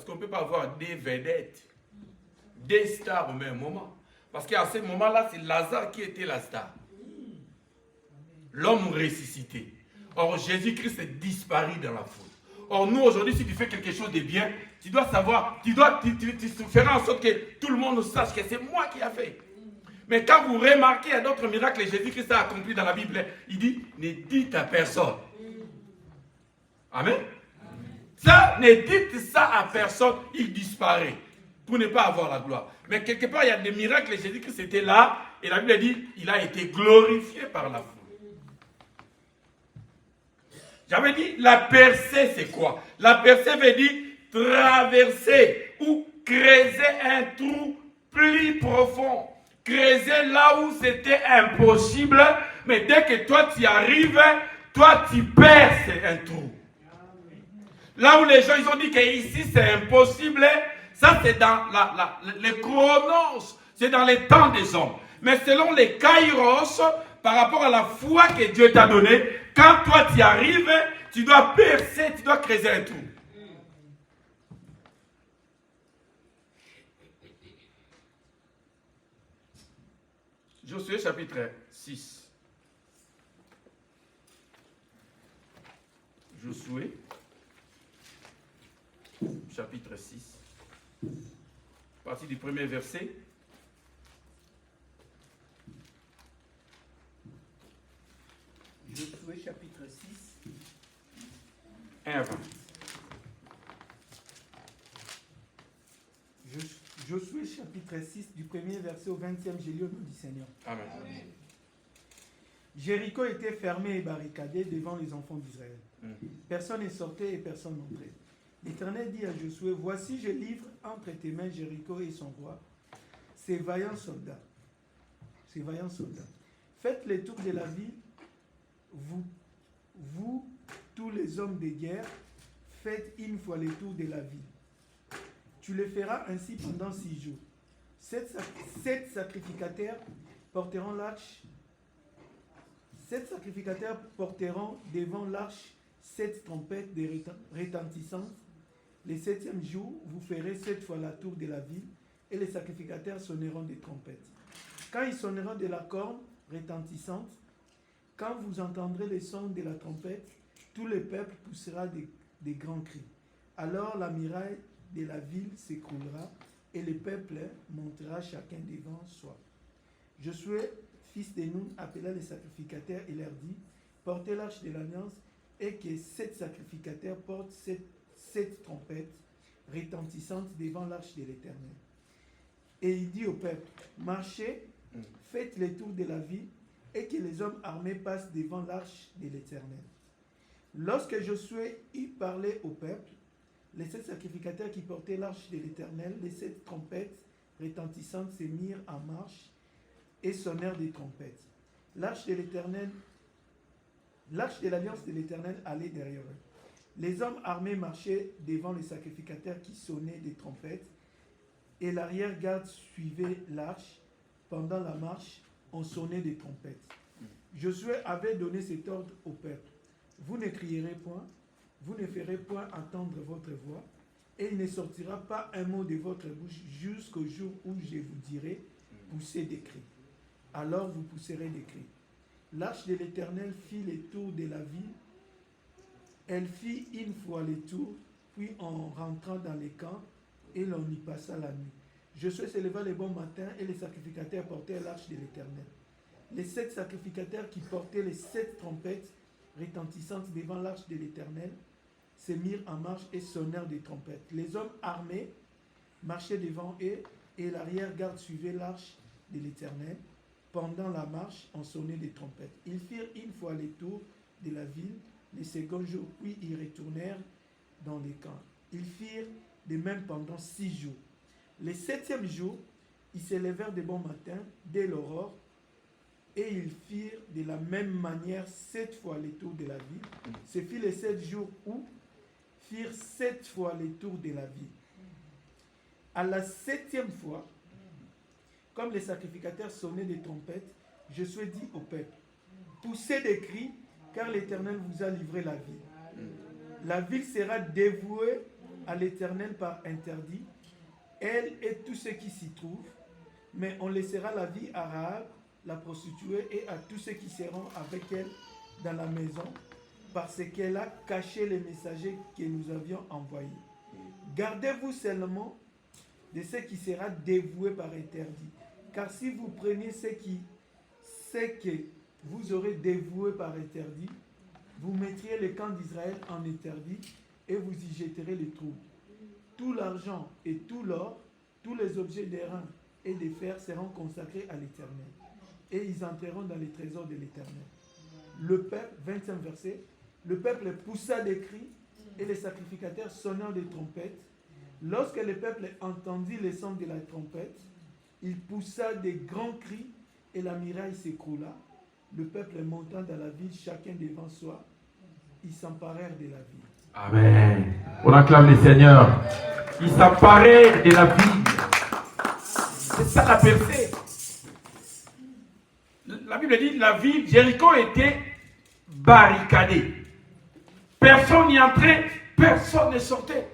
qu'on ne peut pas avoir des vedettes, des stars au même moment? Parce qu'à ce moment-là, c'est Lazare qui était la star. L'homme ressuscité. Or, Jésus-Christ est disparu dans la foule. Or, nous, aujourd'hui, si tu fais quelque chose de bien, tu dois savoir, tu feras en sorte que tout le monde sache que c'est moi qui ai fait. Mais quand vous remarquez à d'autres miracles que Jésus-Christ a accompli dans la Bible, il dit, ne dites à personne. Amen. Ça, ne dites ça à personne, il disparaît. Pour ne pas avoir la gloire. Mais quelque part, il y a des miracles, Jésus-Christ était là, et la Bible dit, il a été glorifié par la foule. J'avais dit, la percée, c'est quoi? La percée veut dire traverser ou creuser un trou plus profond. Creuser là où c'était impossible, mais dès que toi tu arrives, toi tu perces un trou. Là où les gens ils ont dit qu'ici c'est impossible, ça c'est dans les chronos, c'est dans les temps des hommes. Mais selon les kairos, par rapport à la foi que Dieu t'a donnée, quand toi tu arrives, tu dois percer, tu dois creuser un trou. Josué chapitre 6. Josué chapitre 6. À partir du premier verset. Josué chapitre 6. 1 à 20. Josué chapitre 6, du premier verset au 20e, j'ai lu au nom du Seigneur. Amen. Jéricho était fermé et barricadé devant les enfants d'Israël. Personne ne sortait et personne n'entrait. L'Éternel dit à Josué, voici je livre entre tes mains Jéricho et son roi, ses vaillants soldats. Faites le tour de la ville, vous, tous les hommes de guerre, faites une fois le tour de la ville. Tu le feras ainsi pendant 6 jours. 7 sacrificateurs porteront l'arche. 7 sacrificateurs porteront devant l'arche 7 trompettes retentissantes. Le 7e jour, vous ferez 7 fois la tour de la ville et les sacrificateurs sonneront des trompettes. Quand ils sonneront de la corne retentissante, quand vous entendrez le son de la trompette, tout le peuple poussera des grands cris. Alors la muraille de la ville s'écroulera et le peuple montera chacun devant soi. Josué, fils de Nun, appela les sacrificateurs et leur dit, portez l'arche de l'alliance et que 7 sacrificateurs portent 7 trompettes retentissantes devant l'arche de l'Éternel. Et il dit au peuple, marchez, faites le tour de la ville et que les hommes armés passent devant l'arche de l'Éternel. Lorsque Josué eut parlé au peuple, les 7 sacrificateurs qui portaient l'arche de l'Éternel, les 7 trompettes retentissantes se mirent en marche et sonnèrent des trompettes. L'arche de l'alliance de l'Éternel allait derrière eux. Les hommes armés marchaient devant les sacrificateurs qui sonnaient des trompettes et l'arrière-garde suivait l'arche. Pendant la marche, on sonnait des trompettes. Josué avait donné cet ordre au peuple. Vous ne crierez point, vous ne ferez point entendre votre voix, et il ne sortira pas un mot de votre bouche jusqu'au jour où je vous dirai, poussez des cris. Alors vous pousserez des cris. L'arche de l'Éternel fit le tour de la ville. Elle fit une fois le tour, puis on rentra dans les camps, et l'on y passa la nuit. Josué se leva le bon matin, et les sacrificateurs portèrent l'arche de l'Éternel. Les 7 sacrificateurs qui portaient les 7 trompettes retentissantes devant l'arche de l'Éternel se mirent en marche et sonnèrent des trompettes. Les hommes armés marchaient devant eux et l'arrière-garde suivait l'arche de l'Éternel. Pendant la marche, on sonnait des trompettes. Ils firent une fois le tour de la ville, le second jour, puis ils retournèrent dans les camps. Ils firent de même pendant 6 jours. Le 7e jour, ils se levèrent de bon matin, dès l'aurore, et ils firent de la même manière 7 fois le tour de la ville. Ce fut les 7 jours où firent 7 fois le tour de la ville. À la 7e fois, comme les sacrificateurs sonnaient des trompettes, Josué dit au peuple, poussez des cris, car l'Éternel vous a livré la ville. La ville sera dévouée à l'Éternel par interdit, elle et tous ceux qui s'y trouvent, mais on laissera la vie à Rahab, la prostituée, et à tous ceux qui seront avec elle dans la maison, parce qu'elle a caché les messagers que nous avions envoyés. Gardez-vous seulement de ce qui sera dévoué par interdit, car si vous preniez ce que vous aurez dévoué par interdit, vous mettriez le camp d'Israël en interdit et vous y jetterez les troubles. Tout l'argent et tout l'or, tous les objets d'airain et de fer seront consacrés à l'Éternel, et ils entreront dans les trésors de l'Éternel. Le peuple, 25 versets, le peuple poussa des cris et les sacrificateurs sonnèrent des trompettes. Lorsque le peuple entendit le son de la trompette, il poussa des grands cris et la muraille s'écroula. Le peuple montant dans la ville, chacun devant soi, ils s'emparèrent de la ville. Amen. On acclame le Seigneur. Ils s'emparèrent de la ville. C'est ça la percée. La Bible dit la ville, Jéricho était barricadée. Personne n'y entrait, personne ne sortait.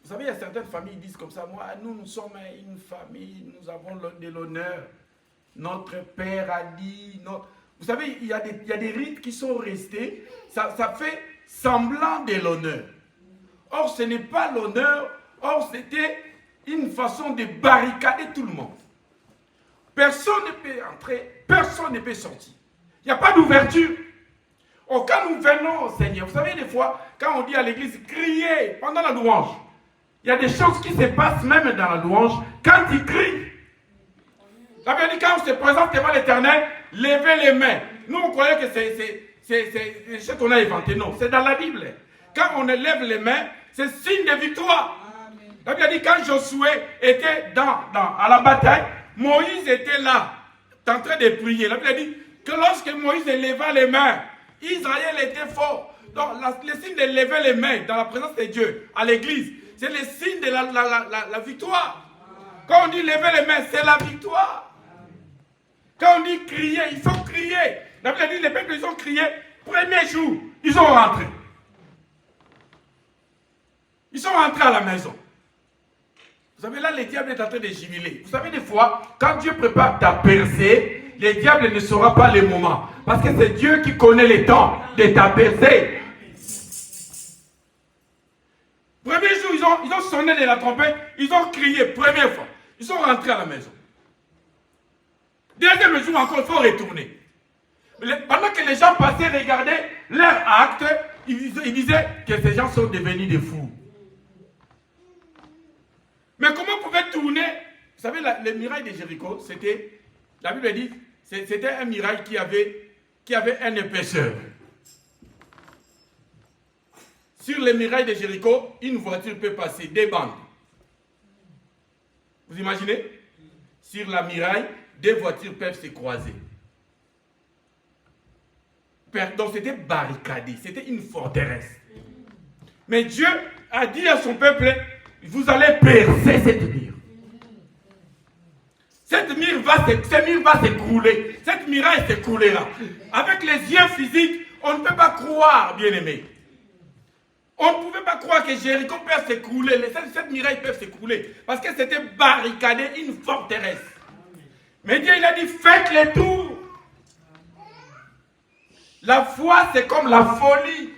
Vous savez, il y a certaines familles qui disent comme ça, moi, nous sommes une famille, nous avons de l'honneur. Notre père a dit, vous savez, il y a des rites qui sont restés, ça fait semblant de l'honneur. Or, ce n'est pas l'honneur, or, c'était une façon de barricader tout le monde. Personne ne peut entrer, personne ne peut sortir. Il n'y a pas d'ouverture. Or, quand nous venons au Seigneur, vous savez, des fois, quand on dit à l'église, criez pendant la louange, il y a des choses qui se passent même dans la louange quand ils crient. Ça veut dire quand on se présente devant l'Éternel, levez les mains. Nous, on croyait que c'est ce qu'on a inventé. Non, c'est dans la Bible. Quand on élève les mains, c'est signe de victoire. Ça veut dire quand Josué était à la bataille, Moïse était là, en train de prier. La Bible dit que lorsque Moïse leva les mains, Israël était fort. Donc, le signe de lever les mains dans la présence de Dieu, à l'église, c'est le signe de la victoire. Quand on dit lever les mains, c'est la victoire. Quand on dit crier, il faut crier. La Bible dit les peuples, ils ont crié, premier jour, ils sont rentrés. Ils sont rentrés à la maison. Vous savez, là, le diable est en train de jubiler. Vous savez, des fois, quand Dieu prépare ta percée, le diable ne saura pas le moment. Parce que c'est Dieu qui connaît le temps de ta percée. Premier jour, ils ont sonné de la trompette, ils ont crié, première fois. Ils sont rentrés à la maison. Deuxième jour encore, il faut retourner. Pendant que les gens passaient regarder leurs actes, ils disaient que ces gens sont devenus des fous. Mais comment pouvait tourner? Vous savez, le mirail de Jéricho, c'était, la Bible dit, c'était un mirail qui avait un épaisseur. Sur le mirail de Jéricho, une voiture peut passer, des bandes. Vous imaginez? Sur la muraille, deux voitures peuvent se croiser. Donc c'était barricadé, c'était une forteresse. Mais Dieu a dit à son peuple, vous allez percer cette mur. Cette mur va s'écrouler. Cette muraille s'écroulera. Avec les yeux physiques, on ne peut pas croire, bien-aimé. On ne pouvait pas croire que Jéricho peut s'écrouler. Cette muraille peut s'écrouler. Parce que c'était barricadé, une forteresse. Mais Dieu, il a dit, faites les tours. La foi, c'est comme la folie.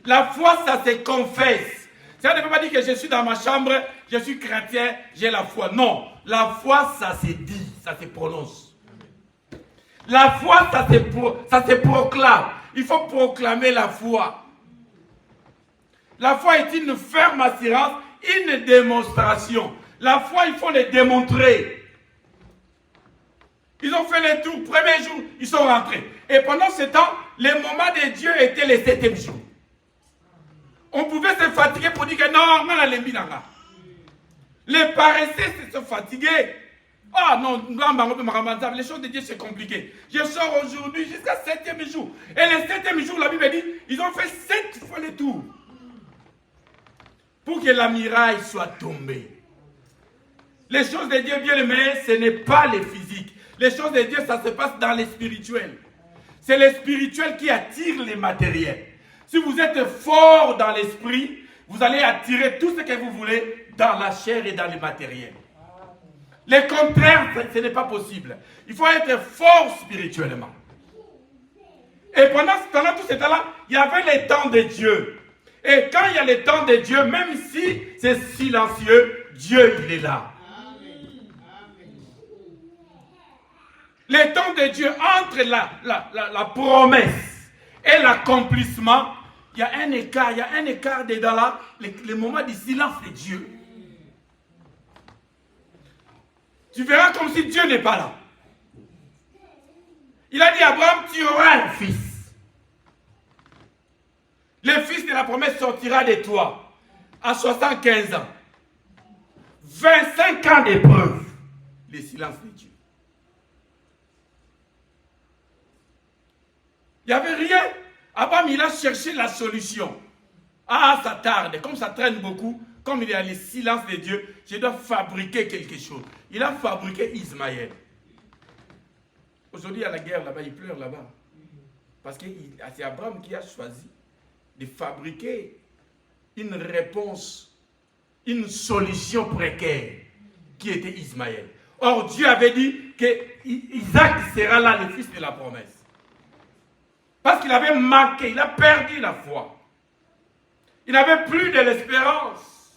La foi, ça se confesse. Ça ne veut pas dire que je suis dans ma chambre, je suis chrétien, j'ai la foi. Non, la foi, ça se dit, ça se prononce. La foi, ça se proclame. Il faut proclamer la foi. La foi est une ferme assurance, une démonstration. La foi, il faut le démontrer. Ils ont fait les tours. Premier jour, ils sont rentrés. Et pendant ce temps, le moment de Dieu était le 7e jour. On pouvait se fatiguer pour dire que non, on a l'embi nanga. Les paresseux se sont fatigués. Ah non, les choses de Dieu c'est compliqué. Je sors aujourd'hui jusqu'à 7e jour. Et le 7e jour, la Bible dit, ils ont fait 7 fois les tours. Pour que la muraille soit tombée. Les choses de Dieu, bien aimé, ce n'est pas les physiques. Les choses de Dieu, ça se passe dans les spirituels. C'est le spirituel qui attire les matériels. Si vous êtes fort dans l'esprit, vous allez attirer tout ce que vous voulez dans la chair et dans le matériel. Le contraire, ce n'est pas possible. Il faut être fort spirituellement. Et pendant tout ce temps-là, il y avait les temps de Dieu. Et quand il y a les temps de Dieu, même si c'est silencieux, Dieu, il est là. Les temps de Dieu, entre la promesse et l'accomplissement, il y a un écart dedans là, le moment du silence de Dieu. Tu verras comme si Dieu n'est pas là. Il a dit à Abraham, tu auras un fils. Le fils de la promesse sortira de toi à 75 ans. 25 ans d'épreuve. Le silence de Dieu. Il n'y avait rien. Abraham, il a cherché la solution. Ah, ça tarde. Comme ça traîne beaucoup, comme il y a le silence de Dieu, je dois fabriquer quelque chose. Il a fabriqué Ismaël. Aujourd'hui, il y a la guerre là-bas, il pleure là-bas. Parce que c'est Abraham qui a choisi de fabriquer une réponse, une solution précaire qui était Ismaël. Or, Dieu avait dit que Isaac sera là, le fils de la promesse. Parce qu'il avait manqué, il a perdu la foi. Il n'avait plus de l'espérance.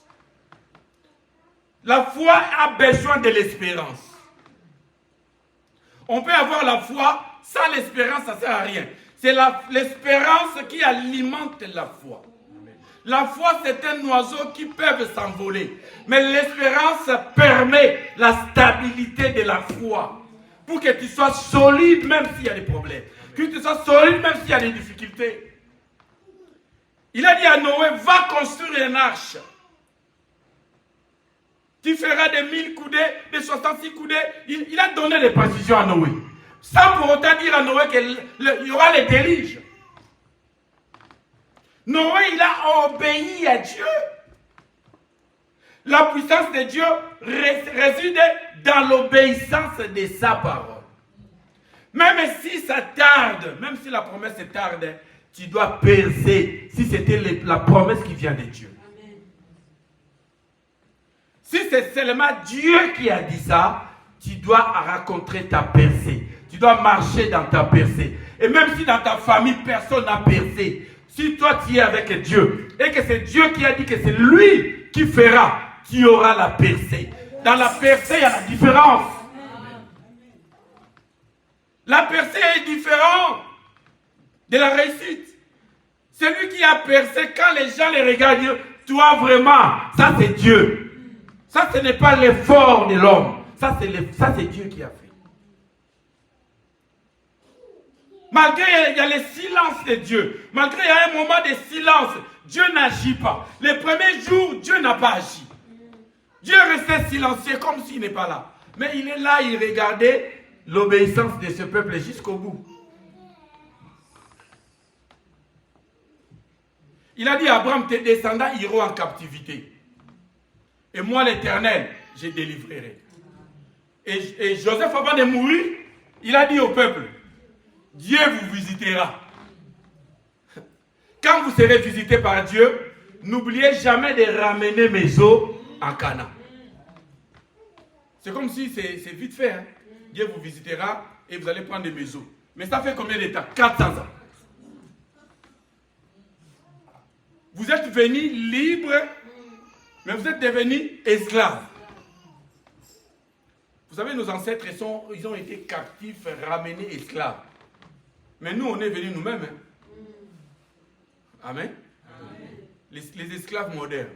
La foi a besoin de l'espérance. On peut avoir la foi, sans l'espérance, ça ne sert à rien. C'est l'espérance qui alimente la foi. La foi, c'est un oiseau qui peut s'envoler. Mais l'espérance permet la stabilité de la foi. Pour que tu sois solide même s'il y a des problèmes. Que tu sois solide même s'il y a des difficultés. Il a dit à Noé, va construire une arche. Tu feras des 1000 coudées, des 66 coudées. Il a donné des précisions à Noé. Sans pour autant dire à Noé qu'il y aura les déluges. Noé, il a obéi à Dieu. La puissance de Dieu réside dans l'obéissance de sa parole. Même si ça tarde, même si la promesse tarde, tu dois percer si c'était la promesse qui vient de Dieu. Amen. Si c'est seulement Dieu qui a dit ça, tu dois rencontrer ta percée. Tu dois marcher dans ta percée. Et même si dans ta famille, personne n'a percé, si toi tu es avec Dieu et que c'est Dieu qui a dit que c'est lui qui fera, tu auras la percée. Dans la percée, il y a la différence. La percée est différente de la réussite. Celui qui a percé, quand les gens les regardent, toi vraiment, ça c'est Dieu. Ça ce n'est pas l'effort de l'homme. Ça c'est Dieu qui a fait. Malgré il y a le silence de Dieu, malgré il y a un moment de silence, Dieu n'agit pas. Les premiers jours, Dieu n'a pas agi. Dieu restait silencieux comme s'il n'est pas là. Mais il est là, il regardait l'obéissance de ce peuple jusqu'au bout. Il a dit à Abraham, tes descendants iront en captivité. Et moi, l'Éternel, je délivrerai. Et Joseph, avant de mourir, il a dit au peuple, Dieu vous visitera. Quand vous serez visité par Dieu, n'oubliez jamais de ramener mes os en Canaan. C'est comme si c'est vite fait. Hein? Dieu vous visitera et vous allez prendre des maisons. Mais ça fait combien de temps? 400 ans. Vous êtes venus libres, mais vous êtes devenus esclaves. Vous savez, nos ancêtres, ils ont été captifs, ramenés esclaves. Mais nous, on est venus nous-mêmes. Hein? Amen. Les esclaves modernes.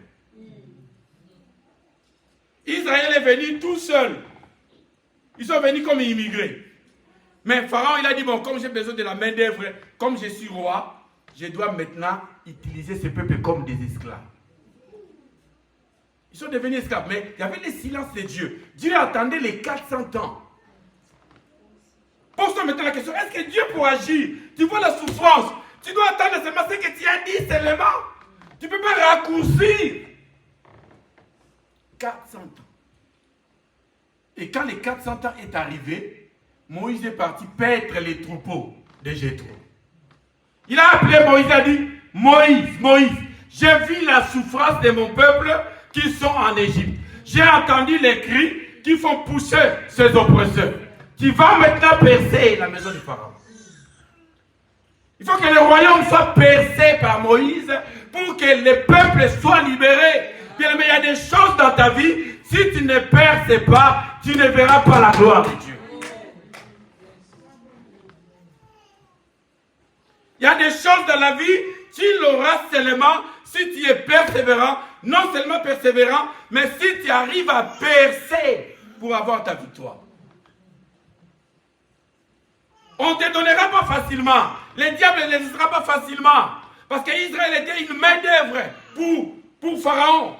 Israël est venu tout seul. Ils sont venus comme immigrés. Mais Pharaon, il a dit, bon, comme j'ai besoin de la main d'œuvre, comme je suis roi, je dois maintenant utiliser ce peuple comme des esclaves. Ils sont devenus esclaves, mais il y avait le silence de Dieu. Dieu attendait les 400 ans. Pose-toi maintenant la question, est-ce que Dieu peut agir? Tu vois la souffrance, tu dois attendre seulement ce que tu as dit seulement. Tu ne peux pas raccourcir. 400 ans. Et quand les 400 ans est arrivé, Moïse est parti paître les troupeaux de Jéthro. Il a appelé Moïse, il a dit, Moïse, j'ai vu la souffrance de mon peuple qui sont en Égypte. J'ai entendu les cris qui font pousser ses oppresseurs. Tu vas maintenant percer la maison du Pharaon. Il faut que le royaume soit percé par Moïse pour que le peuple soit libéré. Bien, mais il y a des choses dans ta vie, si tu ne perces pas, tu ne verras pas la gloire de Dieu. Il y a des choses dans la vie, tu l'auras seulement si tu es persévérant, non seulement persévérant, mais si tu arrives à percer pour avoir ta victoire. On ne te donnera pas facilement. Le diable ne laissera pas facilement. Parce qu'Israël était une main-d'œuvre pour Pharaon.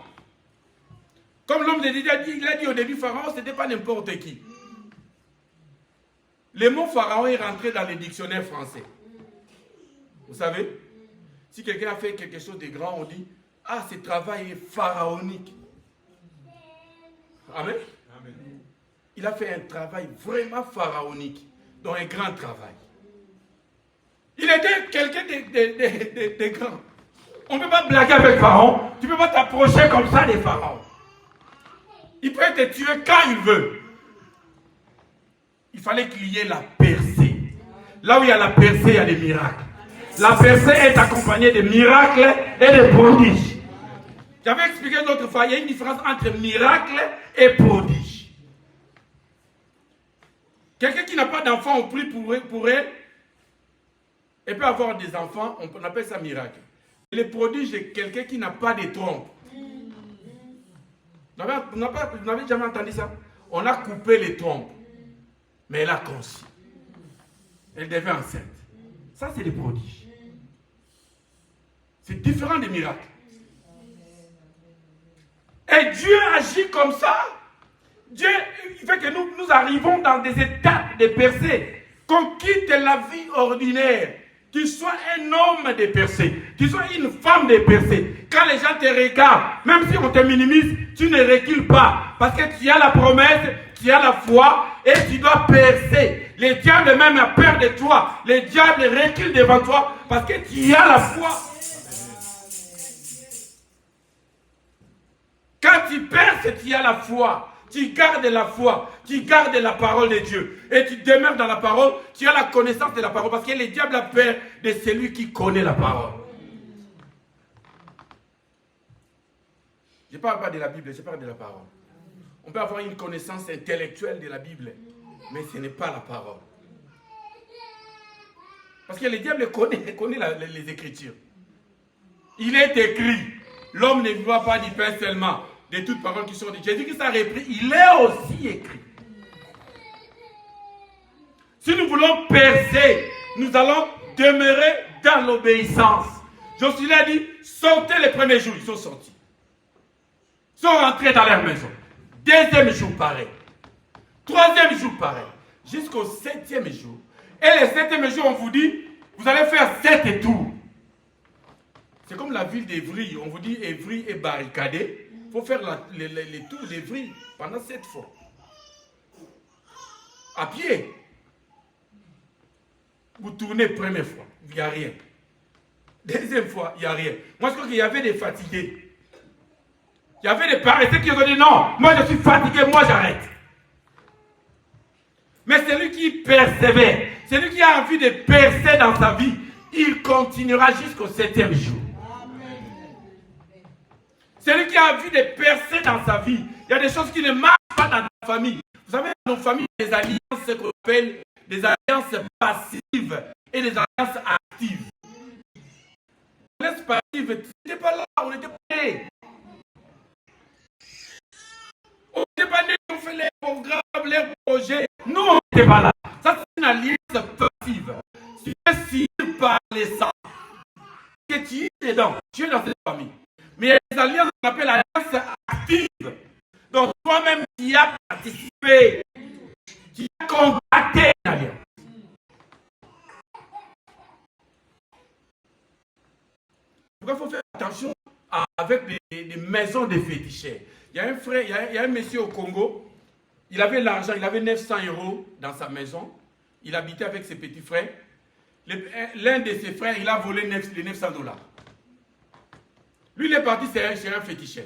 Comme l'homme de Dieu il a dit au début, Pharaon, ce n'était pas n'importe qui. Le mot Pharaon est rentré dans les dictionnaires français. Vous savez, si quelqu'un a fait quelque chose de grand, on dit, ah, ce travail est pharaonique. Amen. Amen. Il a fait un travail vraiment pharaonique, donc un grand travail. Il était quelqu'un de grand. On ne peut pas blaguer avec Pharaon. Tu ne peux pas t'approcher comme ça des pharaons. Il peut te tuer quand il veut. Il fallait qu'il y ait la percée. Là où il y a la percée, il y a des miracles. La percée est accompagnée de miracles et de prodiges. J'avais expliqué l'autre fois, il y a une différence entre miracle et prodige. Quelqu'un qui n'a pas d'enfant, on prie pour elle. Elle peut avoir des enfants, on appelle ça miracle. Et le prodige est quelqu'un qui n'a pas de trompe. Vous n'avez jamais entendu ça? On a coupé les trompes, mais elle a conçu. Elle devient enceinte. Ça, c'est des prodiges. C'est différent des miracles. Et Dieu agit comme ça. Dieu, il fait que nous arrivons dans des étapes de percée. Qu'on quitte la vie ordinaire. Tu sois un homme de percée. Tu sois une femme de percée. Quand les gens te regardent, même si on te minimise, tu ne recules pas. Parce que tu as la promesse, tu as la foi et tu dois percer. Les diables même ont peur de toi. Les diables reculent devant toi parce que tu as la foi. Quand tu perces, tu as la foi. Tu gardes la foi, tu gardes la parole de Dieu. Et tu demeures dans la parole, tu as la connaissance de la parole. Parce que le diable a peur de celui qui connaît la parole. Je ne parle pas de la Bible, je parle de la parole. On peut avoir une connaissance intellectuelle de la Bible, mais ce n'est pas la parole. Parce que le diable connaît les Écritures. Il est écrit, l'homme ne vivra pas du pain seulement, de toutes paroles qui sont dites. Jésus-Christ a repris, il est aussi écrit. Si nous voulons percer, nous allons demeurer dans l'obéissance. Josué a dit, sortez les premiers jours, ils sont sortis. Ils sont rentrés dans leur maison. Deuxième jour, pareil. Troisième jour, pareil. Jusqu'au 7e jour. Et le 7e jour, on vous dit, vous allez faire 7 tours. C'est comme la ville d'Évry. On vous dit, Évry est barricadée. Il faut faire les tours d'Évry pendant 7 fois. À pied. Vous tournez première fois, il n'y a rien. Deuxième fois, il n'y a rien. Moi, je crois qu'il y avait des fatigués. Il y avait des paresseux qui ont dit non, moi je suis fatigué, moi j'arrête. Mais celui qui persévère, celui qui a envie de percer dans sa vie, il continuera jusqu'au 7e jour. Celui qui a envie de percer dans sa vie, il y a des choses qui ne marchent pas dans ta famille. Vous savez, dans nos familles, des alliances qu'on appelle des alliances passives et des alliances actives. L'alliance passive, tu n'étais pas là, on n'était pas nés. On n'était pas nés, on fait les programmes, les projets. Nous, on n'était pas là. Ça, c'est une alliance passive. Tu es signé par les sangs. Que tu es dedans, tu es dans cette famille. Mais il y a des alliances qu'on appelle alliances actives. Donc toi-même, tu as participé, tu as contacté une alliance. Pourquoi il faut faire attention avec des maisons de féticheurs. Il y a un frère, il y a un monsieur au Congo, il avait l'argent, il avait 900 € dans sa maison, il habitait avec ses petits frères. L'un de ses frères, il a volé les 900 $. Lui, il est parti chez un féticheur.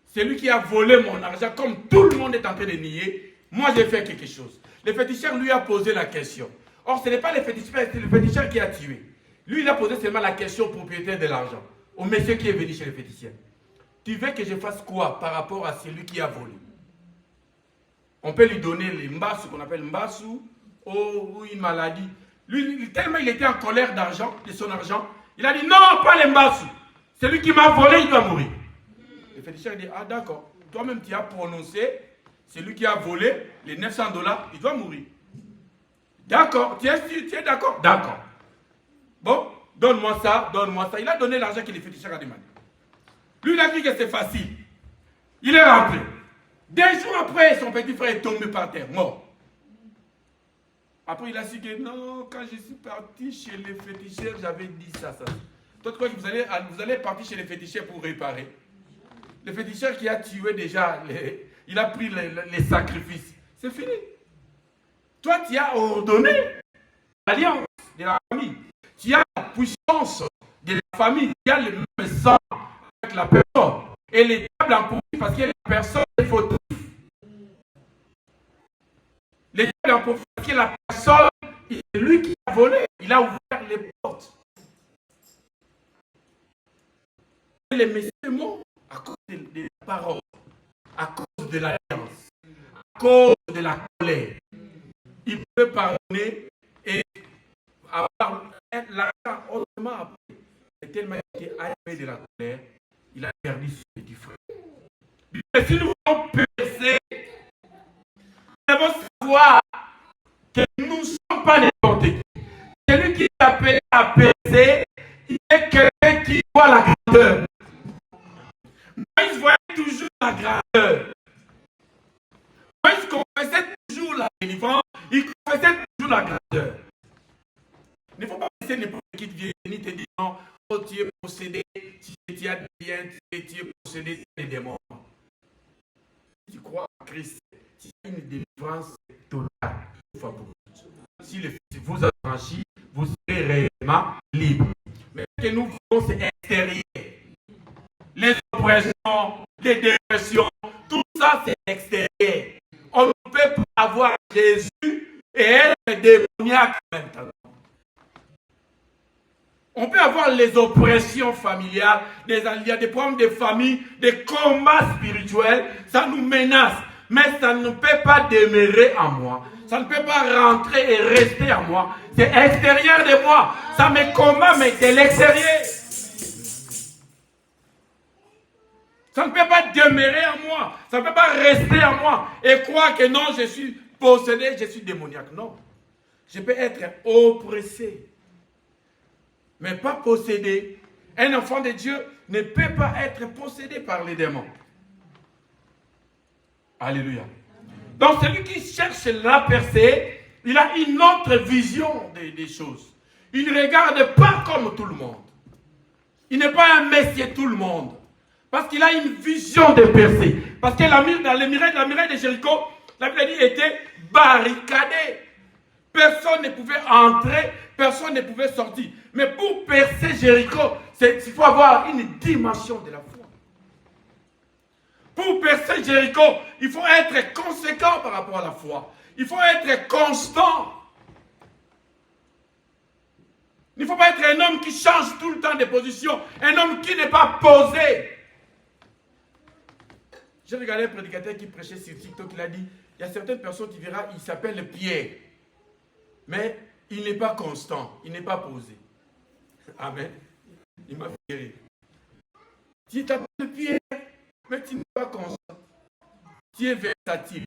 C'est lui qui a volé mon argent, comme tout le monde est en train de nier. Moi, j'ai fait quelque chose. Le féticheur lui a posé la question. Or, ce n'est pas le féticheur, c'est le féticheur qui a tué. Lui, il a posé seulement la question au propriétaire de l'argent, au monsieur qui est venu chez le féticheur. Tu veux que je fasse quoi par rapport à celui qui a volé? On peut lui donner les mbassu, qu'on appelle mbassu, ou une maladie. Lui, tellement il était en colère d'argent, de son argent, il a dit non, pas les mbassu. Celui qui m'a volé, il doit mourir. Le féticheur dit, ah d'accord, toi-même tu as prononcé, celui qui a volé les 900 $, il doit mourir. D'accord, tu es d'accord? D'accord. Bon, donne-moi ça, donne-moi ça. Il a donné l'argent que le féticheur a demandé. Lui, il a dit que c'est facile. Il est rentré. 2 jours après, son petit frère est tombé par terre, mort. Après, il a dit que non, quand je suis parti chez les féticheurs, j'avais dit ça. Toi, tu crois que vous allez partir chez les féticheurs pour réparer? Le féticheur qui a tué déjà, il a pris les sacrifices. C'est fini. Toi, tu as ordonné l'alliance de la famille. Tu as la puissance de la famille. Tu as le même sang avec la personne. Et les diables en profitent parce que la personne est fautive. Les diables en profitent parce que la personne, c'est lui qui a volé. Il a ouvert les portes. Et les messieurs morts à cause de la parole, à cause de l'alliance, à cause de la colère. Il peut pardonner et avoir l'argent autrement après. Et tellement il était animé de la colère, il a perdu son petit frère. Mais si nous voulons percer, nous devons savoir que nous ne sommes pas n'importe qui. Celui qui est appelé à percer, il est quelqu'un qui voit la grandeur. Moïse voyait toujours la grandeur. Moïse confessait toujours la délivrance, il confessait toujours la grandeur. Il ne faut pas laisser n'importe qui vienne te dire non, oh, tu es possédé, tu as des biens, tu es possédé, tu es des démons. Si tu crois en Christ, tu as une délivrance totale. Si le Fils vous a franchi, vous serez réellement libre. Mais ce que nous voulons, c'est extérieur. Les oppressions, les dépressions, tout ça c'est extérieur. On ne peut pas avoir Jésus et être démoniaque maintenant. On peut avoir les oppressions familiales, il y a des problèmes de famille, des combats spirituels, ça nous menace. Mais ça ne peut pas demeurer en moi. Ça ne peut pas rentrer et rester en moi. C'est extérieur de moi. Ça me combat, mais de l'extérieur. Ça ne peut pas demeurer en moi. Ça ne peut pas rester en moi. Et croire que non, je suis possédé, je suis démoniaque. Non. Je peux être oppressé, mais pas possédé. Un enfant de Dieu ne peut pas être possédé par les démons. Alléluia. Donc celui qui cherche la percée, il a une autre vision des choses. Il ne regarde pas comme tout le monde. Il n'est pas un messie tout le monde. Parce qu'il a une vision de percée. Parce que la muraille de Jéricho, la Bible dit, était barricadée. Personne ne pouvait entrer, personne ne pouvait sortir. Mais pour percer Jéricho, il faut avoir une dimension de la foi. Pour percer Jéricho, il faut être conséquent par rapport à la foi. Il faut être constant. Il ne faut pas être un homme qui change tout le temps de position. Un homme qui n'est pas posé. J'ai regardé un prédicateur qui prêchait sur TikTok, il a dit, il y a certaines personnes, tu verras, il s'appelle Pierre. Mais il n'est pas constant, il n'est pas posé. Amen. Il m'a fait rire. Tu t'appelles Pierre, mais tu n'es pas constant. Tu es versatile.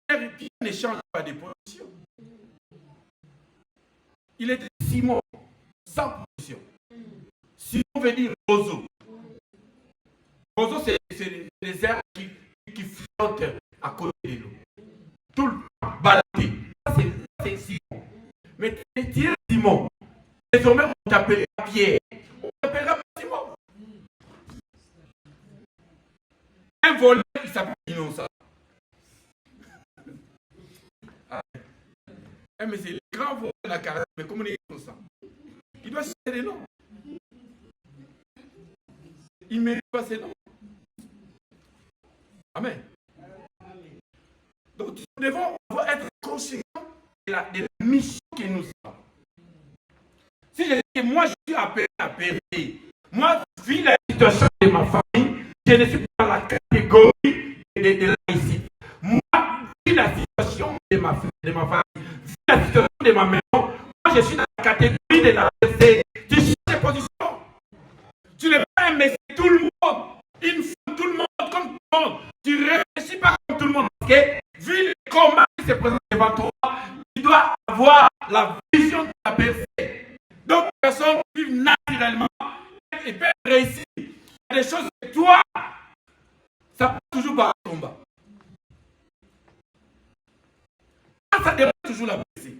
Pierre ne change pas de position. Il était Simon, sans position. Simon veut dire roseau. Roseau, c'est les herbes qui flottent à côté de l'eau. Tout le temps, baladé. Ça, c'est Simon. Mais tu es Simon. Désormais, on t'appellera Pierre. On t'appellera pas Simon. Un voleur, il s'appelle Innocent. Mais c'est le grand voleur de la carrière. Mais comment il est innocent? Il doit chercher des noms. Il ne mérite pas ces noms. Amen. Donc, nous devons être conscients de la mission que nous avons. Si je dis que moi, je suis appelé à périr, moi, vu la situation de ma famille, je ne suis pas dans la catégorie de laïcité. Moi, vu la situation de ma famille, vu la situation de ma maison, moi, je suis dans la catégorie de la PRC. Tu cherches des positions. Tu n'es pas un messie tout le monde, une femme tout le monde, comme tout le monde. Tu ne réfléchis pas comme tout le monde. Parce que, vu le combat qui se présente devant toi, tu dois avoir la vision de la PRC. Donc, les personnes vivent naturellement et peuvent réussir. Il y a des choses que toi, ça passe toujours par un combat. Ça dépend toujours la PRC. Il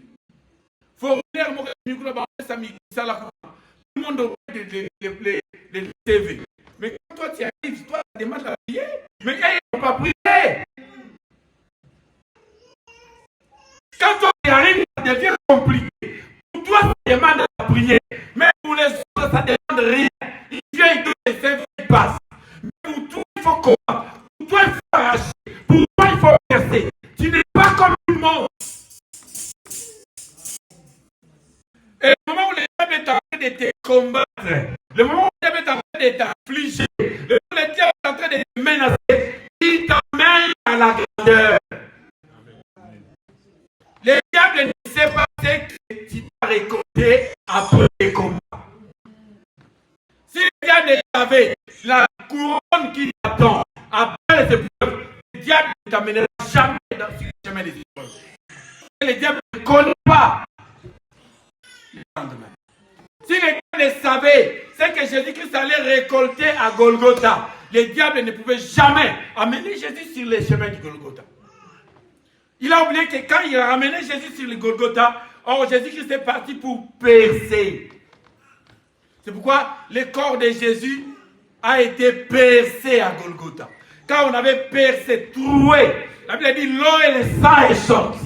faut revenir mon micro, tout le monde aurait les TV. Mais quand toi tu arrives, toi tu demandes la prière. Mais ils n'ont pas prié. Quand toi tu arrives, ça devient compliqué. Pour toi, ça demande la prière. Mais pour les autres, ça ne demande rien. Il vient, il donne les services, il passe. Mais pour toi, il faut combattre. Pour toi, il faut arracher. Pour toi, il faut percer. Tu n'es pas comme tout le monde. Et le moment où le diable est en train de te combattre, le moment où le diable est en train de t'affliger, le moment où le diable est en train de te menacer, il t'emmène à la grandeur. Le diable ne sait pas ce que tu vas récolter après les combats. Si le diable savait la couronne qui t'attend après les épreuves, le diable ne t'amènera jamais dans ce chemin des épreuves. Le diable ne connaît pas le lendemain. Si le diable savait ce que Jésus-Christ allait récolter à Golgotha, le diable ne pouvait jamais amener Jésus sur les chemins du Golgotha. Il a oublié que quand il a ramené Jésus sur le Golgotha, or Jésus-Christ est parti pour percer. C'est pourquoi le corps de Jésus a été percé à Golgotha. Quand on avait percé, troué, la Bible dit l'eau et le sang est sorti.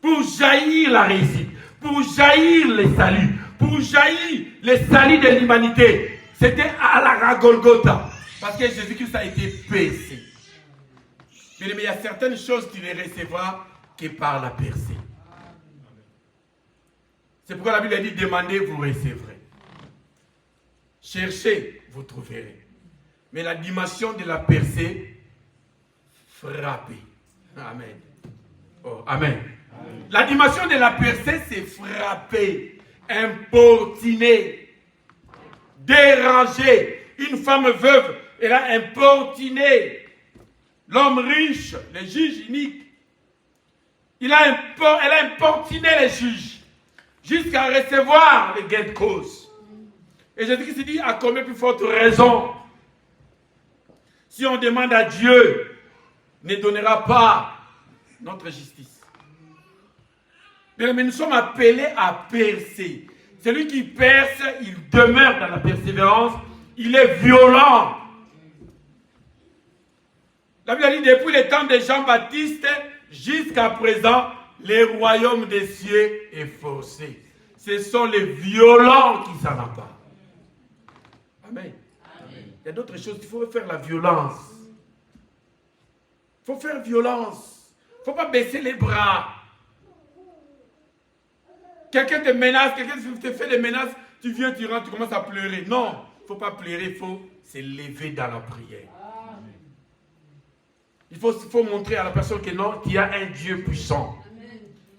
Pour jaillir la réussite, pour jaillir le salut, pour jaillir le salut de l'humanité. C'était à la Golgotha. Parce que Jésus-Christ a été percé. Mais il y a certaines choses que tu ne recevras que par la percée. C'est pourquoi la Bible dit demandez, vous recevrez. Cherchez, vous trouverez. Mais la dimension de la percée, frappez. Amen. Oh, amen. Amen. La dimension de la percée, c'est frapper, importuner, déranger. Une femme veuve, elle a importuné l'homme riche, le juge unique. Elle a importuné les juges jusqu'à recevoir les gains de cause. Et Jésus-Christ dit à combien plus forte raison, si on demande à Dieu, ne donnera pas notre justice. Mais nous sommes appelés à percer. Celui qui perce, il demeure dans la persévérance, il est violent. La Bible dit depuis le temps de Jean-Baptiste jusqu'à présent, le royaume des cieux est forcé. Ce sont les violents qui s'en emparent. Amen. Amen. Il y a d'autres choses, il faut faire la violence. Il faut faire violence. Il ne faut pas baisser les bras. Quelqu'un te menace, quelqu'un te fait des menaces, tu viens, tu rentres, tu commences à pleurer. Non, il ne faut pas pleurer, il faut se lever dans la prière. Il faut montrer à la personne que non, qu'il y a un Dieu puissant.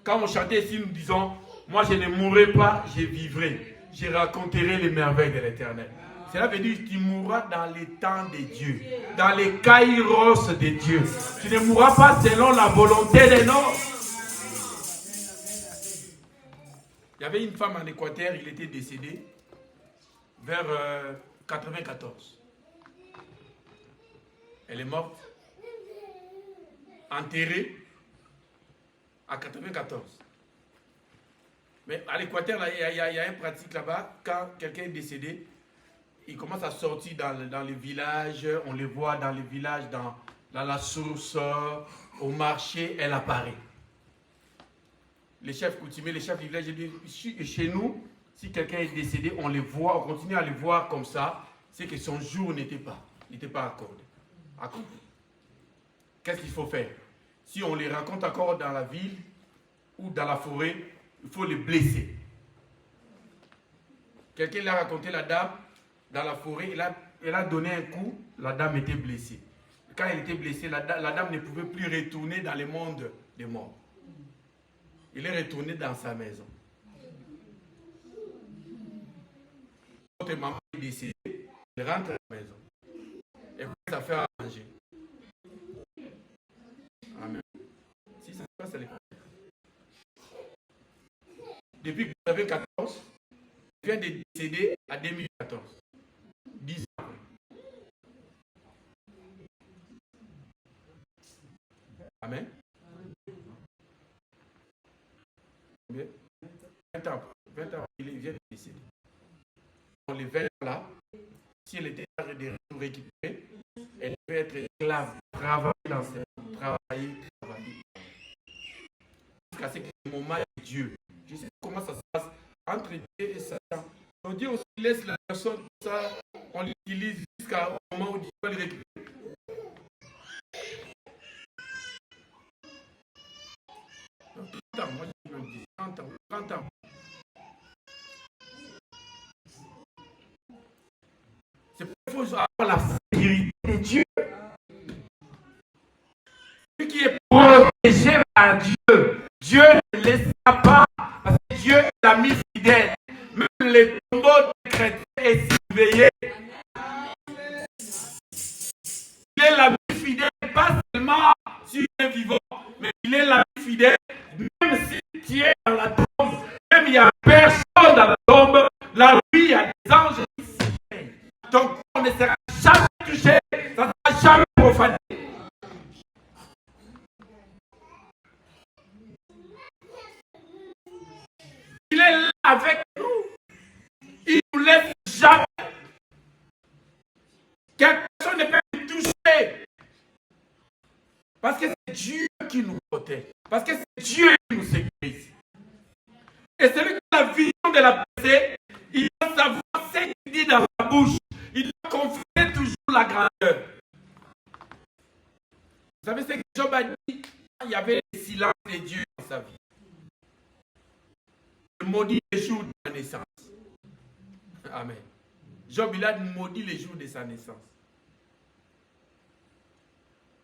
Quand on chantait ici, nous disons, moi je ne mourrai pas, je vivrai. Je raconterai les merveilles de l'Éternel. Cela veut dire que tu mourras dans les temps de Dieu, dans les kairos de Dieu. Tu ne mourras pas selon la volonté des nôtres. Il y avait une femme en Équateur, il était décédé vers 94. Elle est morte, enterrée à 94. Mais à l'Équateur, il y a une pratique là-bas, quand quelqu'un est décédé, il commence à sortir dans les villages, on le voit dans les villages, dans la source, au marché, elle apparaît. Les chefs coutumiers, les chefs du village, disent, chez nous, Si quelqu'un est décédé, on les voit, on continue à les voir comme ça, c'est que son jour n'était pas accordé. Qu'est-ce qu'il faut faire? Si on les raconte encore dans la ville ou dans la forêt, il faut les blesser. Quelqu'un l'a raconté, la dame, dans la forêt, elle a donné un coup, la dame était blessée. Quand elle était blessée, la dame ne pouvait plus retourner dans le monde des morts. Elle est retournée dans sa maison. Votre maman est décédée, elle rentre à la maison. Elle commence à faire à manger. Amen. Si ça se passe, elle est depuis que vous avez 14, elle vient de décéder à 2014. 10 ans. Amen. Combien? 20 ans. 20 ans, il vient de décéder. Dans les 20 ans là, si elle était récupérée, elle devait être esclave, travailler dans ce monde, travailler. Jusqu'à ce que le moment de Dieu. Je sais comment ça se passe entre Dieu et Satan. Donc Dieu aussi laisse la personne comme ça, on l'utilise jusqu'au moment où Dieu va le récupérer. Donc, 30 ans, moi je me dis 30 ans, 30 ans. C'est pour qu'il faut avoir la sécurité de Dieu. Celui qui est protégé par Dieu, Dieu ne le laissera pas, parce que Dieu est l'ami fidèle. Même les tombeaux des chrétiens est surveillé. Il est l'ami fidèle, pas seulement sur un vivant, mais il est l'ami fidèle. Même si tu es dans la tombe, même il n'y a personne dans la tombe, là lui, il y a des anges qui surveillent. Donc on ne sera jamais touché, ça ne sera jamais profané. Il est là avec nous. Il ne nous laisse jamais. Quelque personne ne peut nous toucher. Parce que c'est Dieu qui nous protège. Parce que c'est Dieu qui nous sécurise. Et celui qui a la vision de la pensée, il doit savoir ce qu'il dit dans sa bouche. Il doit confesser toujours la grandeur. Vous savez ce que Job a dit? Il y avait le silence de Dieu dans sa vie. Il maudit les jours de sa naissance. Amen. Job, il a maudit les jours de sa naissance.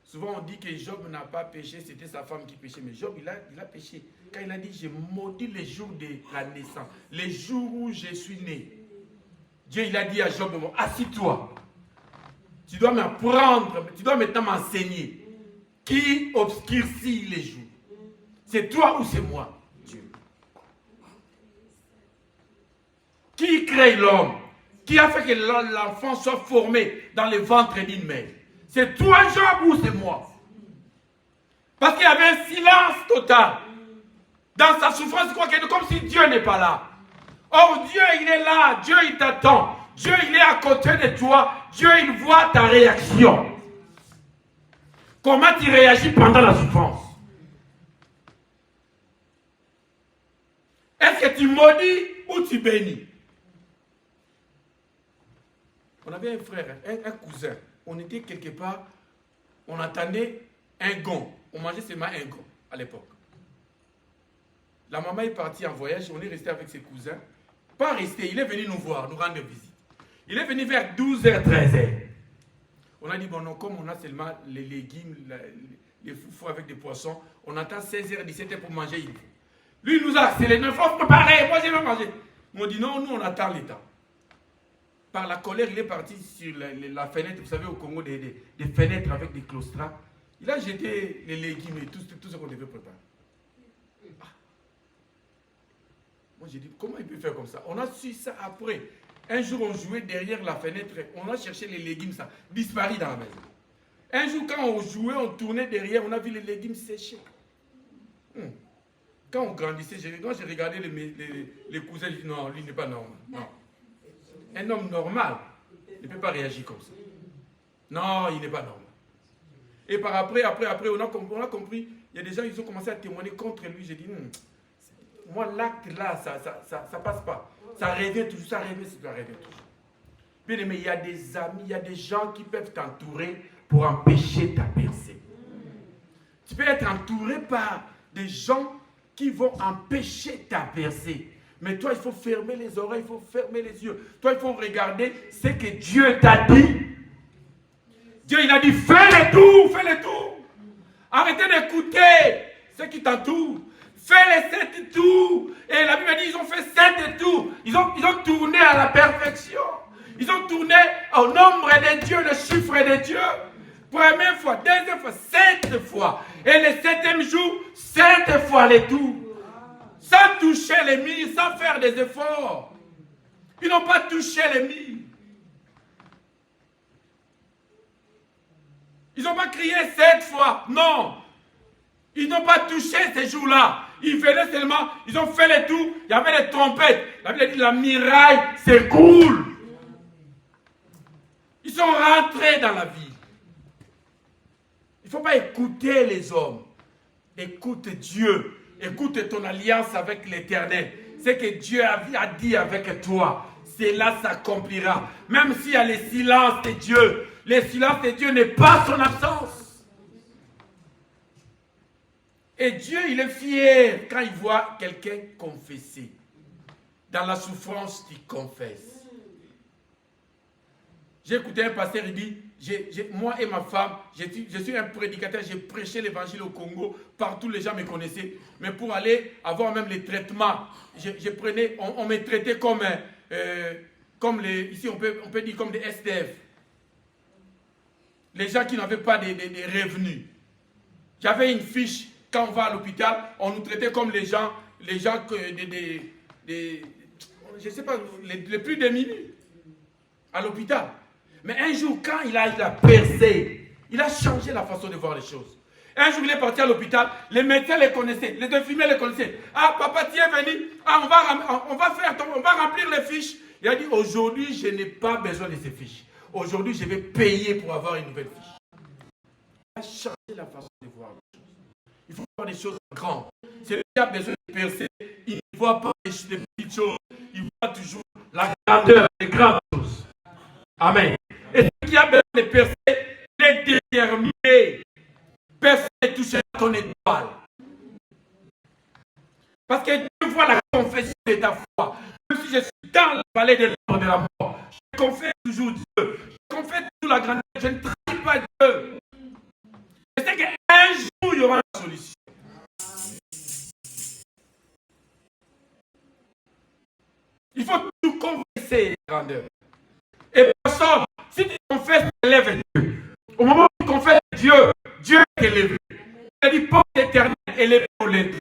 Souvent on dit que Job n'a pas péché, c'était sa femme qui péchait. Mais Job, il a péché. Quand il a dit, j'ai maudit les jours de la naissance, les jours où je suis né. Dieu, il a dit à Job, assis-toi. Tu dois m'apprendre, tu dois maintenant m'enseigner. Qui obscurcit les jours? C'est toi ou c'est moi, Dieu? Qui crée l'homme? Qui a fait que l'enfant soit formé dans le ventre d'une mère? C'est toi, Job, ou c'est moi? Parce qu'il y avait un silence total. Dans sa souffrance, comme si Dieu n'est pas là. Or, Dieu, il est là. Dieu, il t'attend. Dieu, il est à côté de toi. Dieu, il voit ta réaction. Comment tu réagis pendant la souffrance? Est-ce que tu maudis ou tu bénis? On avait un frère, un cousin. On était quelque part, on entendait un gond. On mangeait seulement un gond à l'époque. La maman est partie en voyage, on est resté avec ses cousins. Pas resté, il est venu nous voir, nous rendre visite. Il est venu vers 12h, 13h. On a dit, bon non, comme on a seulement les légumes, les foufous avec des poissons, on attend 16h, 17h pour manger. Lui, il nous a accéléré, il faut préparer, moi je vais manger. On dit, non, nous on attend les temps. Par la colère, il est parti sur la fenêtre, vous savez, au Congo, des fenêtres avec des claustras. Il a jeté les légumes et tout ce qu'on devait préparer. Ah. Moi, j'ai dit, comment il peut faire comme ça? On a su ça après. Un jour, on jouait derrière la fenêtre, on a cherché les légumes, ça disparu dans la maison. Un jour, quand on jouait, on tournait derrière, on a vu les légumes séchés. Quand on grandissait, quand j'ai regardé les cousins, j'ai dit, non, lui n'est pas normal. Non. Un homme normal ne peut pas réagir comme ça. Non, il n'est pas normal. Et par après, on a compris, il y a des gens qui ont commencé à témoigner contre lui. J'ai dit, moi, l'acte là, ça passe pas. Ça revient toujours, ça revient toujours. Bien aimé, il y a des amis, il y a des gens qui peuvent t'entourer pour empêcher ta percée. Tu peux être entouré par des gens qui vont empêcher ta percée. Mais toi, il faut fermer les oreilles, il faut fermer les yeux. Toi, il faut regarder ce que Dieu t'a dit. Dieu, il a dit, fais-le tout, fais-le tout. Arrêtez d'écouter ceux qui t'entourent. Fais les 7 tours. Et la Bible dit, ils ont fait 7 tours. Ils ont tourné à la perfection. Ils ont tourné au nombre de Dieu, le chiffre de Dieu. Première fois, deuxième fois, 7 fois. Et le 7e jour, 7 fois les tours. Sans toucher les murs, sans faire des efforts. Ils n'ont pas touché les murs. Ils n'ont pas crié 7 fois. Non. Ils n'ont pas touché ces jours-là. Ils venaient seulement, ils ont fait les tours. Il y avait les trompettes. La Bible dit la muraille s'écroule. Ils sont rentrés dans la vie. Il ne faut pas écouter les hommes. Écoute Dieu. Écoute ton alliance avec l'Éternel. Ce que Dieu a dit avec toi, cela s'accomplira. Même s'il y a le silence de Dieu. Le silence de Dieu n'est pas son absence. Et Dieu, il est fier quand il voit quelqu'un confesser. Dans la souffrance, il confesse. J'ai écouté un pasteur, il dit, moi et ma femme, je suis un prédicateur, j'ai prêché l'évangile au Congo, partout les gens me connaissaient. Mais pour aller avoir même les traitements, on me traitait comme ici on peut dire comme des SDF. Les gens qui n'avaient pas de revenus. J'avais une fiche, quand on va à l'hôpital, on nous traitait comme les gens je ne sais pas, les plus démunis à l'hôpital. Mais un jour, quand il a percé, il a changé la façon de voir les choses. Un jour, il est parti à l'hôpital, les médecins les connaissaient, les infirmiers les connaissaient. Ah, papa, tu es venu, on va remplir les fiches. Il a dit, aujourd'hui, je n'ai pas besoin de ces fiches. Aujourd'hui, je vais payer pour avoir une nouvelle fiche. Il a changé la façon de voir les choses. Il faut voir des choses grandes. Celui qui a besoin de percer, il ne voit pas les petites choses. Il voit toujours la grandeur, les grandes choses. Amen. Et celui qui a besoin de percer, il est déterminé. Personne ne touche à ton étoile. Parce que Dieu voit la confession de ta foi. Même si je suis dans la vallée de l'ombre de la mort, je confesse toujours Dieu. Je confesse toujours la grandeur. Je ne trahis pas Dieu. Je sais qu'un jour, il y aura une solution. Il faut tout confesser, grandeur. Et personne, si tu confesses, tu élèves Dieu. Au moment où tu confesses Dieu, Dieu est élevé. Il a dit, porte éternelle, élevé pour les dieux.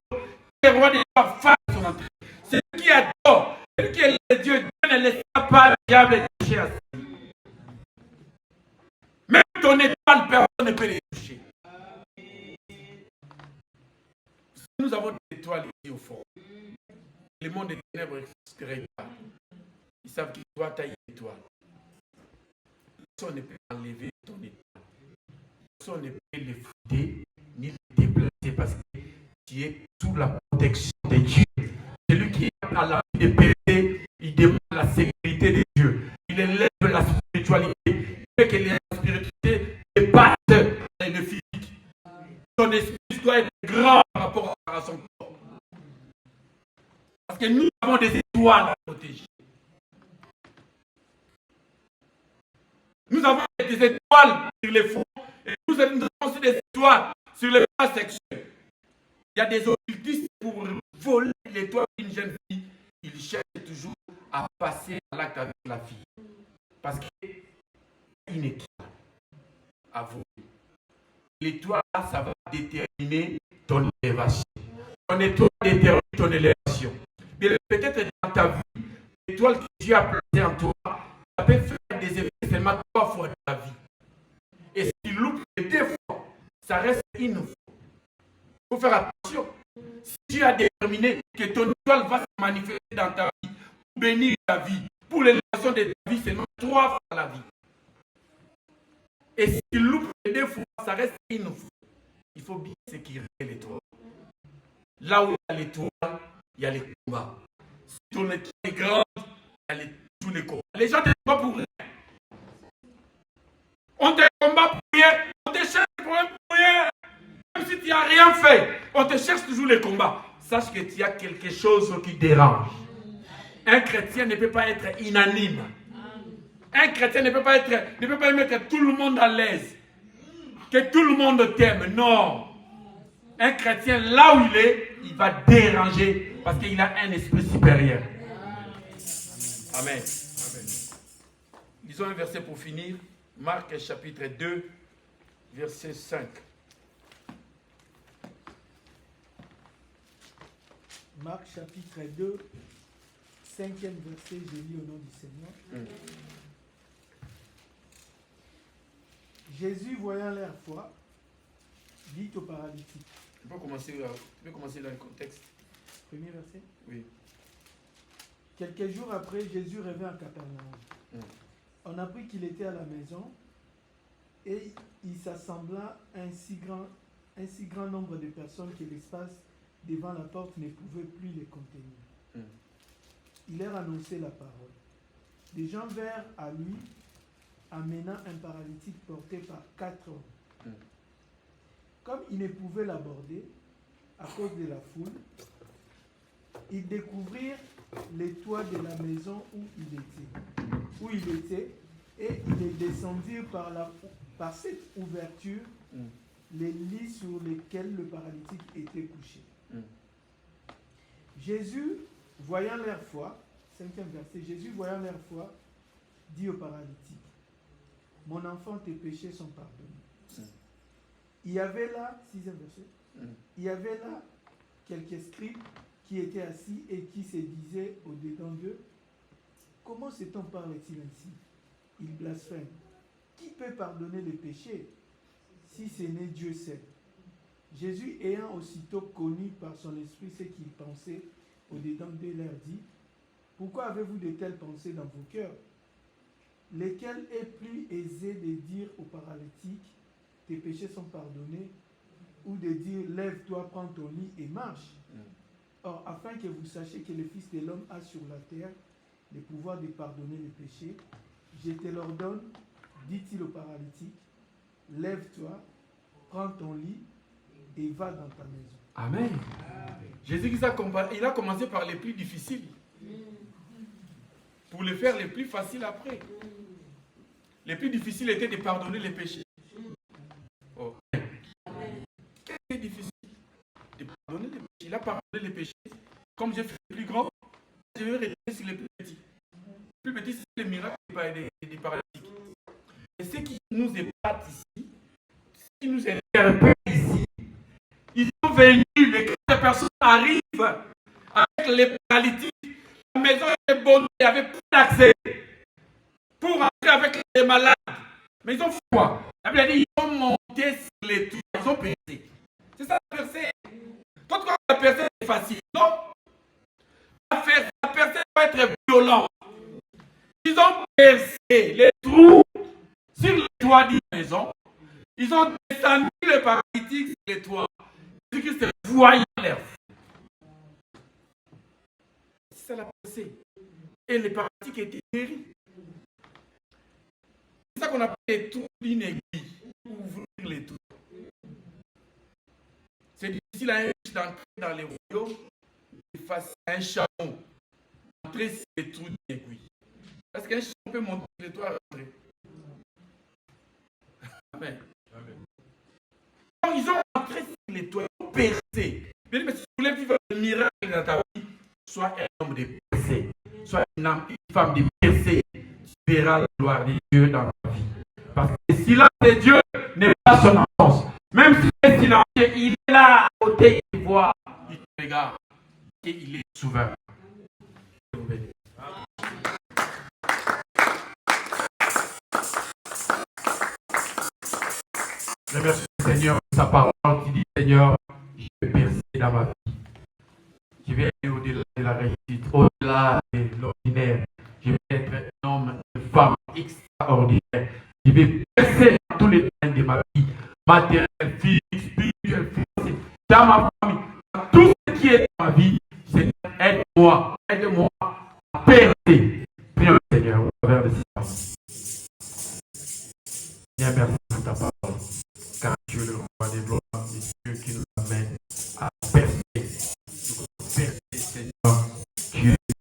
Le roi des rois face son entrée. C'est lui qui adore, c'est lui qui est le Dieu. Dieu ne laisse pas le diable toucher à ça. Même ton étoile, personne ne peut les toucher. Nous avons des étoiles ici au fond. Le monde des ténèbres regarde. Ils savent qu'ils doivent tailler l'étoile. Personne ne peut enlever ton étoile. Personne ne peut les fouiller ni les déplacer parce que tu es sous la protection de Dieu. Celui qui est à la vie de péché, il demande la sécurité de Dieu. Il élève la spiritualité. Il fait que la spiritualité dépasse le physique. Son esprit doit être grand par rapport à son corps. Parce que nous avons des étoiles à protéger. Nous avons des étoiles sur les fronts et nous avons aussi des étoiles sur les plans sexuels. Il y a des occultistes pour voler l'étoile d'une jeune fille. Ils cherchent toujours à passer à l'acte avec la fille. Parce qu'il y a une étoile à voler. L'étoile, ça va déterminer ton élévation. Ton étoile détermine ton élévation. Mais peut-être dans ta vie, l'étoile que Dieu a placée en toi, ça peut faire des effets seulement 3 fois dans ta vie. Et si tu loupes les 2 fois, ça reste une fois. Il faut faire attention. Si tu as déterminé que ton étoile va se manifester dans ta vie, pour bénir ta vie, pour l'élévation de ta vie, seulement 3 fois la vie. Et si tu loupes les 2 fois, ça reste une fois. Il faut bien sécuriser l'étoile. Là où il y a l'étoile, il y a les combats. Si ton équipe est grande, il y a tous les combats. Les gens ne te combattent pour rien. On te combat pour rien. On te cherche pour rien. Même si tu n'as rien fait, on te cherche toujours les combats. Sache que tu as quelque chose qui dérange. Un chrétien ne peut pas être inanime. Un chrétien ne peut pas mettre tout le monde à l'aise. Que tout le monde t'aime. Non. Un chrétien, là où il va déranger parce qu'il a un esprit supérieur. Amen. Amen. Lisons un verset pour finir. Marc chapitre 2, verset 5. Marc chapitre 2, 5e verset, je lis au nom du Seigneur. Jésus, voyant leur foi, dit au paralytique. Tu peux commencer dans le contexte. Premier verset. Oui. Quelques jours après, Jésus revint à Capernaum. On apprit qu'il était à la maison et il s'assembla un si grand nombre de personnes que l'espace devant la porte ne pouvait plus les contenir. Il leur annonçait la parole. Des gens vinrent à lui, amenant un paralytique porté par 4 hommes. Comme ils ne pouvaient l'aborder à cause de la foule, ils découvrirent les toits de la maison où il était, et ils descendirent par cette ouverture les lits sur lesquels le paralytique était couché. Jésus, voyant leur foi, 5e verset, Jésus, voyant leur foi, dit au paralytique, « Mon enfant, tes péchés sont pardonnés. » Il y avait là, 6e verset, il y avait là quelques scribes qui étaient assis et qui se disaient au-dedans d'eux, « Comment cet homme parle-t-il ainsi? Il blasphème. Qui peut pardonner les péchés si ce n'est Dieu seul? » Jésus, ayant aussitôt connu par son esprit ce qu'il pensait au-dedans d'eux, leur dit, « Pourquoi avez-vous de telles pensées dans vos cœurs? Lesquelles est plus aisé de dire au paralytique, tes péchés sont pardonnés, ou de dire, lève-toi, prends ton lit et marche. Or, afin que vous sachiez que le Fils de l'homme a sur la terre le pouvoir de pardonner les péchés, je te l'ordonne, dit-il au paralytique, lève-toi, prends ton lit et va dans ta maison. » Amen. Jésus, il a commencé par les plus difficiles pour le faire les plus faciles après. Les plus difficiles étaient de pardonner les péchés. Oh. Qu'est-ce qui est difficile? De pardonner les péchés. Il a pardonné les péchés. Comme j'ai fait les plus grands, je vais rester sur les plus petits. Les plus petits, c'est les miracles des paralytiques. Et ce qui nous épate ici, ce qui nous interpelle ici, ils sont venus, les personnes arrivent avec les paralytiques. La maison est bonne, il n'y avait plus d'accès pour entrer avec les malades. Mais ils ont fait quoi? La Bible dit ils ont monté sur les tours, ils ont percé. C'est ça la percée. Quand la percée est facile, non? La percée va être violente. Ils ont percé les trous sur les toits d'une maison. Ils ont descendu les paralytiques sur les toits. Jésus-Christ est voyant l'air. C'est ça la percée. Et les paralytiques étaient guéris. C'est ça qu'on appelle les trous d'une aiguille. Ouvrir les trous. C'est difficile à un riche d'entrer dans les royaumes et face à un chameau. Entrer sur les trous d'une aiguille. Parce qu'un chameau peut monter les toits et rentrer. Amen. Alors, ils ont entré sur les toits, ils ont percé. Mais si tu voulais vivre un miracle dans ta vie, sois un homme de percé. Sois une femme de percé. Tu verras la gloire de Dieu dans ta vie. Parce que le silence de Dieu n'est pas son absence. Même si il est silencieux, il est là à côté, il voit, il te regarde. Et il est souverain. Je remercie le Seigneur pour sa parole qui dit, Seigneur, je vais percer dans ma vie. Je vais aller au-delà de la réussite, au-delà de l'ordinaire. Je vais être un homme, une femme extraordinaire. Je vais percer dans tous les domaines de ma vie, matériel, physique, spirituel, financier, dans ma famille, dans tout ce qui est dans ma vie. Seigneur, Aide-moi. Aide-moi à percer. Prions le Seigneur au travers de ces paroles. Seigneur, merci pour ta parole. Car tu es le roi des gloires.